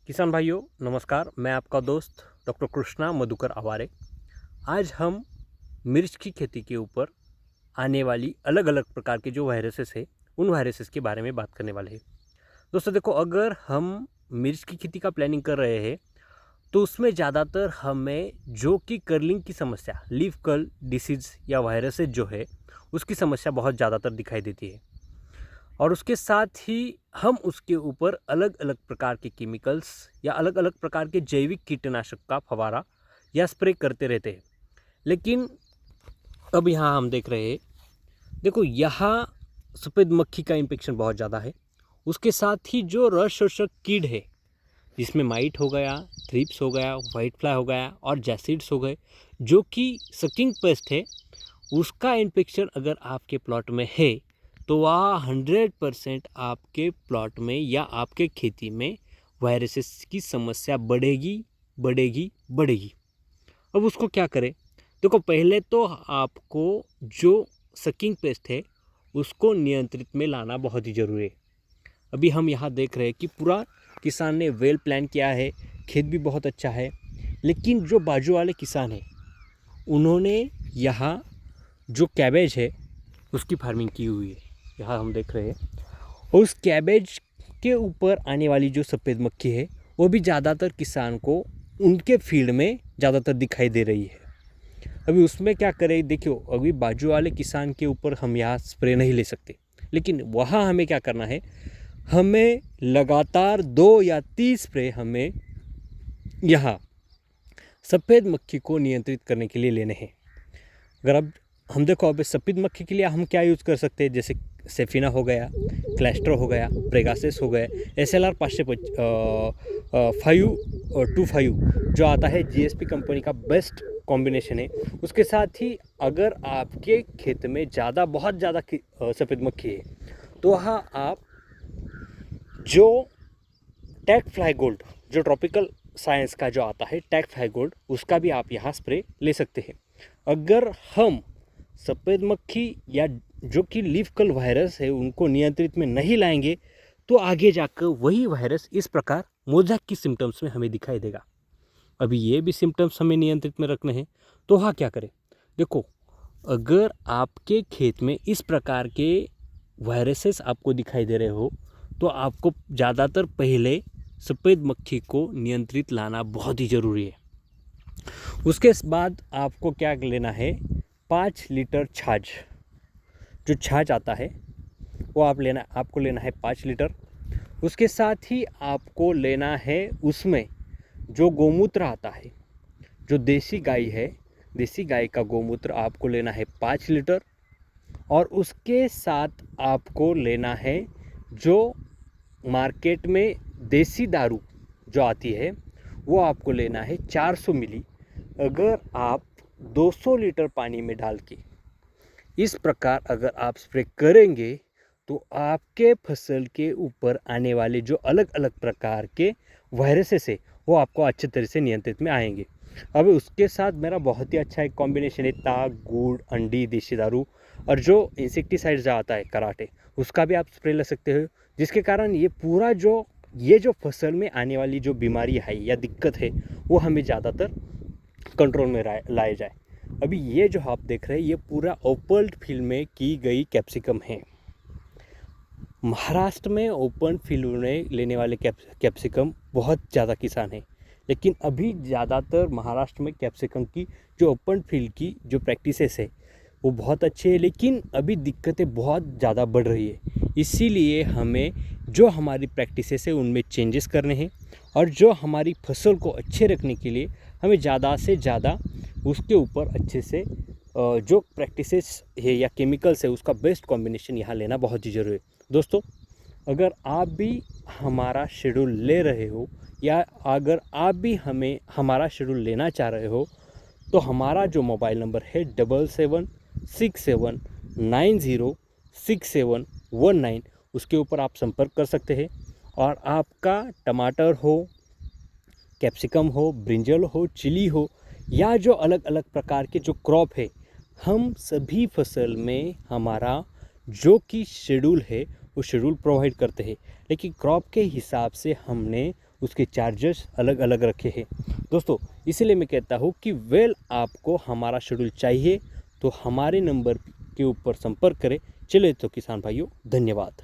किसान भाइयों नमस्कार। मैं आपका दोस्त डॉक्टर कृष्णा मधुकर आवारे। आज हम मिर्च की खेती के ऊपर आने वाली अलग अलग प्रकार के जो वायरसेस है उन वायरसेस के बारे में बात करने वाले हैं। दोस्तों देखो, अगर हम मिर्च की खेती का प्लानिंग कर रहे हैं तो उसमें ज़्यादातर हमें जो कि कर्लिंग की समस्या, लीफ कर्ल डिसीज या वायरसेस जो है उसकी समस्या बहुत ज़्यादातर दिखाई देती है। और उसके साथ ही हम उसके ऊपर अलग अलग प्रकार के केमिकल्स या अलग अलग प्रकार के जैविक कीटनाशक का फवारा या स्प्रे करते रहते हैं। लेकिन अब यहाँ हम देख रहे हैं, देखो यहाँ सफ़ेद मक्खी का इन्फेक्शन बहुत ज़्यादा है। उसके साथ ही जो रस शोषक कीट है जिसमें माइट हो गया, थ्रिप्स हो गया, वाइट फ्लाई हो गया और जैसिड्स हो गए, जो कि सकिंग पेस्ट है, उसका इन्फेक्शन अगर आपके प्लॉट में है तो वह 100% आपके प्लॉट में या आपके खेती में वायरसेस की समस्या बढ़ेगी बढ़ेगी बढ़ेगी। अब उसको क्या करें? देखो, पहले तो आपको जो सकिंग पेस्ट है उसको नियंत्रित में लाना बहुत ही ज़रूरी है। अभी हम यहाँ देख रहे हैं कि पूरा किसान ने वेल प्लान किया है, खेत भी बहुत अच्छा है, लेकिन जो बाजू वाले किसान हैं उन्होंने यहाँ जो कैबेज है उसकी फार्मिंग की हुई है। यहाँ हम देख रहे हैं, और उस कैबेज के ऊपर आने वाली जो सफ़ेद मक्खी है वो भी ज़्यादातर किसान को उनके फील्ड में ज़्यादातर दिखाई दे रही है। अभी उसमें क्या करें? देखियो, अभी बाजू वाले किसान के ऊपर हम यहाँ स्प्रे नहीं ले सकते, लेकिन वहाँ हमें क्या करना है, हमें लगातार 2 या 3 स्प्रे हमें यहाँ सफ़ेद मक्खी को नियंत्रित करने के लिए लेने हैं। अगर अब हम देखो, अब सफ़ेद मक्खी के लिए हम क्या यूज़ कर सकते हैं, जैसे सेफिना हो गया, क्लैस्टर हो गया, प्रेगासिस हो गए, SLR 525 जो आता है GSP कंपनी का बेस्ट कॉम्बिनेशन है। उसके साथ ही अगर आपके खेत में बहुत ज़्यादा सफ़ेद मक्खी है तो वहाँ आप जो टैग फ्लाई गोल्ड, जो ट्रॉपिकल साइंस का जो आता है टैग फ्लाई गोल्ड, उसका भी आप यहाँ स्प्रे ले सकते हैं। अगर हम सफ़ेद मक्खी या जो कि लीफ कर्ल वायरस है उनको नियंत्रित में नहीं लाएंगे तो आगे जाकर वही वायरस इस प्रकार मोज़ेक की सिम्टम्स में हमें दिखाई देगा। अभी ये भी सिम्टम्स हमें नियंत्रित में रखने हैं तो हाँ क्या करें? देखो, अगर आपके खेत में इस प्रकार के वायरसेस आपको दिखाई दे रहे हो तो आपको ज़्यादातर पहले सफ़ेद मक्खी को नियंत्रित लाना बहुत ही ज़रूरी है। उसके बाद आपको क्या लेना है, 5 लीटर छाछ, जो छाछ आता है वो आपको लेना है 5 लीटर। उसके साथ ही आपको लेना है उसमें जो गोमूत्र आता है, जो देसी गाय है, देसी गाय का गोमूत्र आपको लेना है 5 लीटर। और उसके साथ आपको लेना है जो मार्केट में देसी दारू जो आती है वो आपको लेना है 400 मिली। अगर आप 200 लीटर पानी में डाल के इस प्रकार अगर आप स्प्रे करेंगे तो आपके फसल के ऊपर आने वाले जो अलग अलग प्रकार के वायरसेस है वो आपको अच्छे तरह से नियंत्रित में आएंगे। अब उसके साथ मेरा बहुत ही अच्छा एक कॉम्बिनेशन है, ताग, गुड़, अंडी, देसी दारू और जो इंसेक्टिसाइड जो आता है कराटे, उसका भी आप स्प्रे ले सकते हो, जिसके कारण ये जो फसल में आने वाली जो बीमारी है या दिक्कत है वो हमें ज़्यादातर कंट्रोल में लाए जाए। अभी ये जो आप देख रहे हैं ये पूरा ओपन फील्ड में की गई कैप्सिकम है। महाराष्ट्र में ओपन फील्ड में लेने वाले कैप्सिकम बहुत ज़्यादा किसान हैं, लेकिन अभी ज़्यादातर महाराष्ट्र में कैप्सिकम की जो ओपन फील्ड की जो प्रैक्टिसेस है वो बहुत अच्छे है, लेकिन अभी दिक्कतें बहुत ज़्यादा बढ़ रही है। इसीलिए हमें जो हमारी प्रैक्टिसेस है उनमें चेंजेस करने हैं और जो हमारी फसल को अच्छे रखने के लिए हमें ज़्यादा से ज़्यादा उसके ऊपर अच्छे से जो प्रैक्टिसेस है या केमिकल्स है उसका बेस्ट कॉम्बिनेशन यहाँ लेना बहुत ही ज़रूरी है। दोस्तों, अगर आप भी हमारा शेड्यूल ले रहे हो या अगर आप भी हमारा शेड्यूल लेना चाह रहे हो तो हमारा जो मोबाइल नंबर है 7767906719, उसके ऊपर आप संपर्क कर सकते हैं। और आपका टमाटर हो, कैप्सिकम हो, ब्रिंजल हो, चिली हो या जो अलग अलग प्रकार के जो क्रॉप है, हम सभी फसल में हमारा जो कि शेड्यूल है वो शेड्यूल प्रोवाइड करते हैं, लेकिन क्रॉप के हिसाब से हमने उसके चार्जेस अलग अलग रखे हैं। दोस्तों इसीलिए मैं कहता हूँ कि आपको हमारा शेड्यूल चाहिए तो हमारे नंबर के ऊपर संपर्क करें। चलिए तो किसान भाइयों, धन्यवाद।